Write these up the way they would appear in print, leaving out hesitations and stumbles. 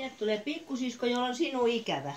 Sieltä tulee pikkusisko, jolla on sinun ikävä.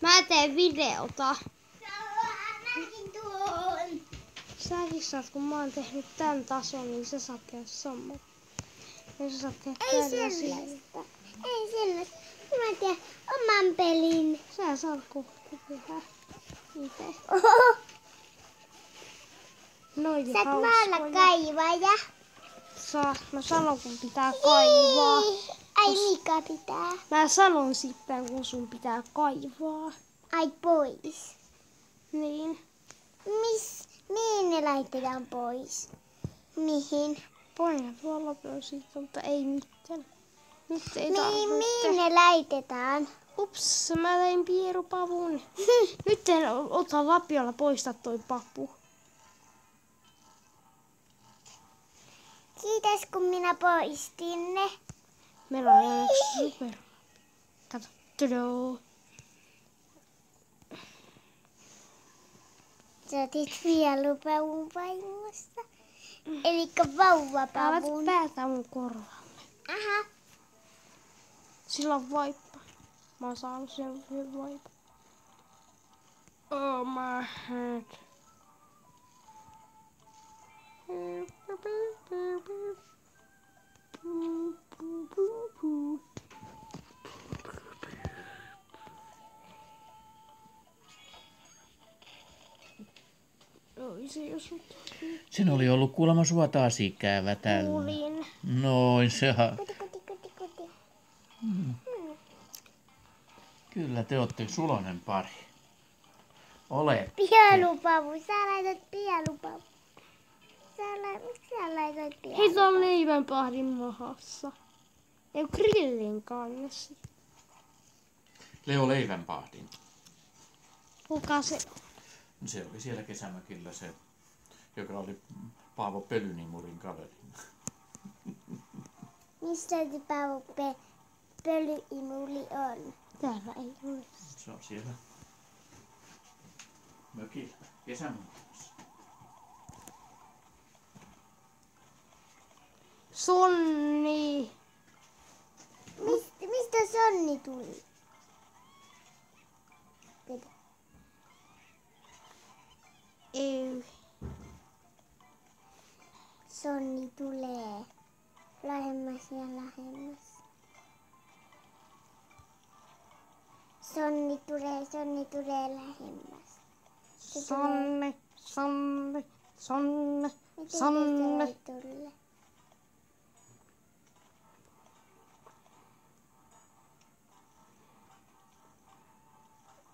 Mä teen videota. Mäkin tuon. Säkin saat, kun mä oon tehnyt tän tason, niin sä saat tehdä saman. Ja sä saat tehdä Ei sellaista. Ei sellaista. Mä teen oman pelin. Sä saat kohta tehdä ite. Oho. Noin Sä oot maalla kaivaja. Saa. Mä sanon, kun pitää kaivaa. Ai mikä pitää? Mä sanon sitten, kun sun pitää kaivaa. Ai pois. Niin. Mihin ne laitetaan pois? Mihin? Paina tuolla siitä, mutta ei mitään. Nyt ei tarvitse. Mihin ne laitetaan? Ups, mä tein pierupavun. Nyt ota lapiolla poista toi papu. Kiitos kun minä poistin ne. Meillä on aina yksi super. Kato. Tudoo. Sä otit vielupavun vahingossa. Elikkä vauvapavun. Älä päätä mun korvalle. Aha. Sillä on vaippa. Mä oon saanut sen vaippa. Oh my head. Oi se jos Sen oli ollut kuulemma sua taas ikävä tällä. kuulin. Noin sehän. Kuti. Kyllä te ootte suloinen pari. Olet. Pielupavu. Sä laitat pielupavu. Miksi sä laitat pielupavu? Hei, tää on leivänpahdin mahassa. Ei grillin kannessa. Leo Leivänpahdin. Kuka se? Se oli siellä kesämökillä se, joka oli Paavo Pölynimurin kaveri. Missä se pölyimuli on? Täällä ei ole. Se on siellä mökillä, kesämökissä. Sonni. Mistä Sonni tuli? Kato. Ei. Sonni tulee lähemmäs ja lähemmäs. Sonni tulee lähemmäs. Sonne. Miten se voi tulla?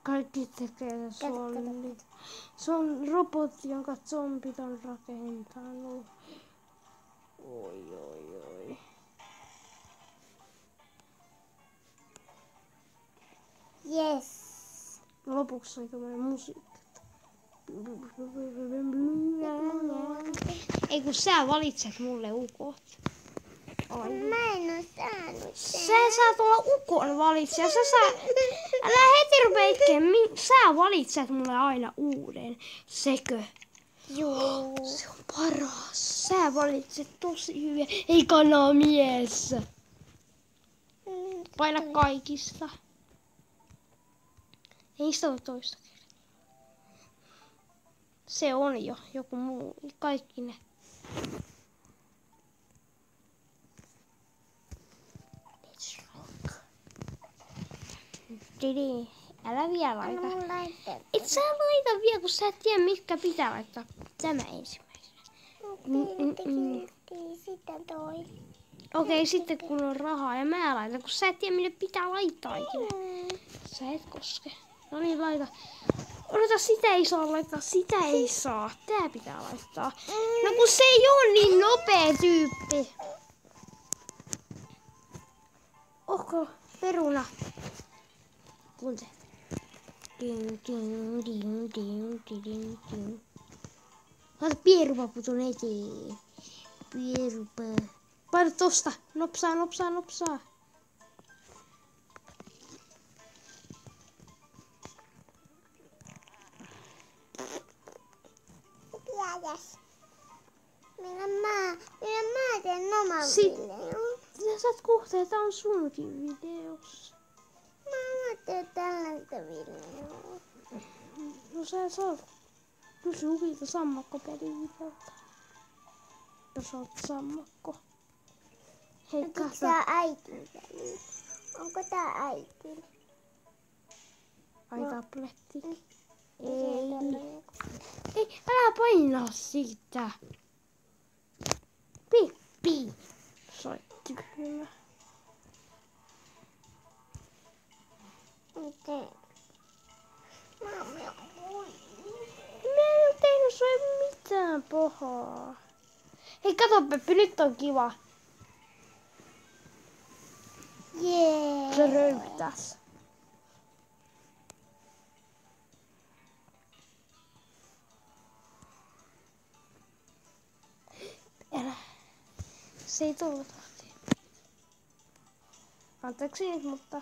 Kaikki tekee Sonni. Se on robotti, jonka zombit on rakentanut. Oi. Yes. Lopuksi oli tämmönen musiikki. Ei kun sä valitset mulle ukot. Mä en oo saanut Sä saat olla ukon valitsija. Älä heti rupea itkeen. Sä valitset mulle aina uuden. Sekö? Joo. Se on paras. Sä valitset tosi hyviä. Ei kanamies. Paina kaikista. Ei sitä ole toista kertaa. Se on jo joku muu. Kaikki ne. Let's rock. Didi. Älä vielä laita. Anna mun laittaa. Et sä laita vielä, kun sä et tiedä mitkä pitää laittaa. Tämä ensimmäisenä. Sitä toi. Okei, sitten kun on rahaa ja mä laitan, kun sä et tiedä minne pitää laittaa ikinä. Sä et koske. No niin, laita. Odota, sitä ei saa laittaa, sitä ei saa. Tää pitää laittaa. No kun se ei oo niin nopea tyyppi. Ohko, peruna. Kun se. Laita pierupaputun eteen. Pierupa. Paina tosta. Nopsaa, nopsaa, nopsaa. Tiedäs. Minä mä teen oman Sit- videon. Ja sä oot kohta, tää on sunkin videossa. Mä teen tällaista videoa. No sä saat kysy Ukilta sammakkopelivideolta. Jos oot sammakko. Hei, Onko kato. tää äitin peli? Onko tää äitin? Ai tabletti. Ei. Ei, älä painaa siitä. Pippi. Sait tyhmä. Miten? Mä en oo tehnyt sulle mitään pahaa. Hei, kato Peppi, nyt on kiva. Jee. Se röyhtäs. Älä. Se ei tullut tahtiin. Anteeksi, mutta...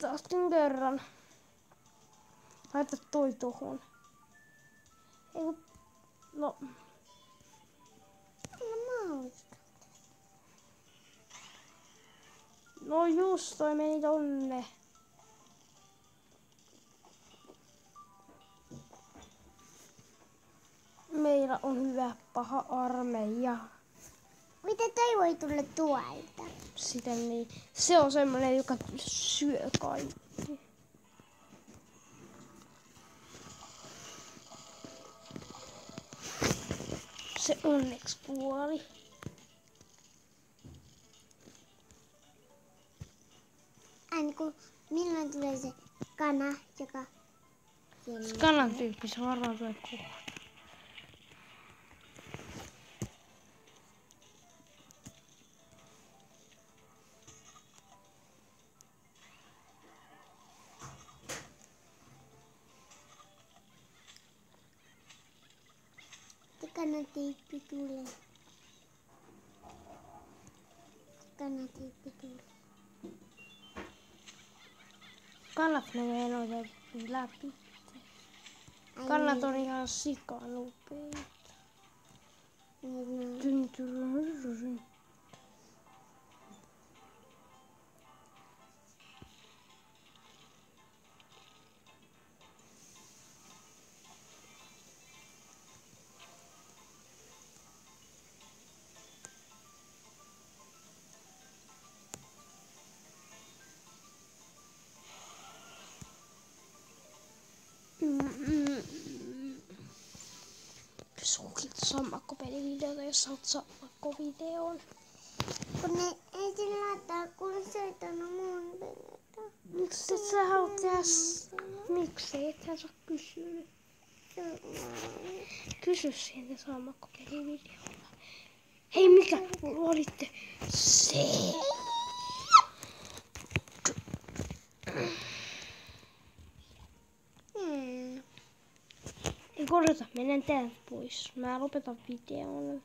Taaskin kerran. Laita toi tohon. Eiku... No... No just, toi meni tonne. Meillä on hyvä paha armeija. Miten toi voi tulla tuolta? Siten niin. Se on semmonen, joka syö kaikki. Se onneksi kuoli. Aina kun milloin tulee se kana, joka... Kanan tyyppi, se varmaan tulee kohta. Kanatiippi tulee. Kanatiippi tulee. Kannat menee noita läpi. Kannat on ihan sikanopeita. Sukilta sammakkopelivideota, jos saat sammakkovideon. Kun ne ensin laittaa, kun se ei tano mun pelata. Miksi et sä halua tehdä? Miksi et sä saa kysyä? Kysy siitä sammakkopelivideolla. Hei, mikä olitte? Se. Ei korjata, menen täältä pois. Mä lopetan videon.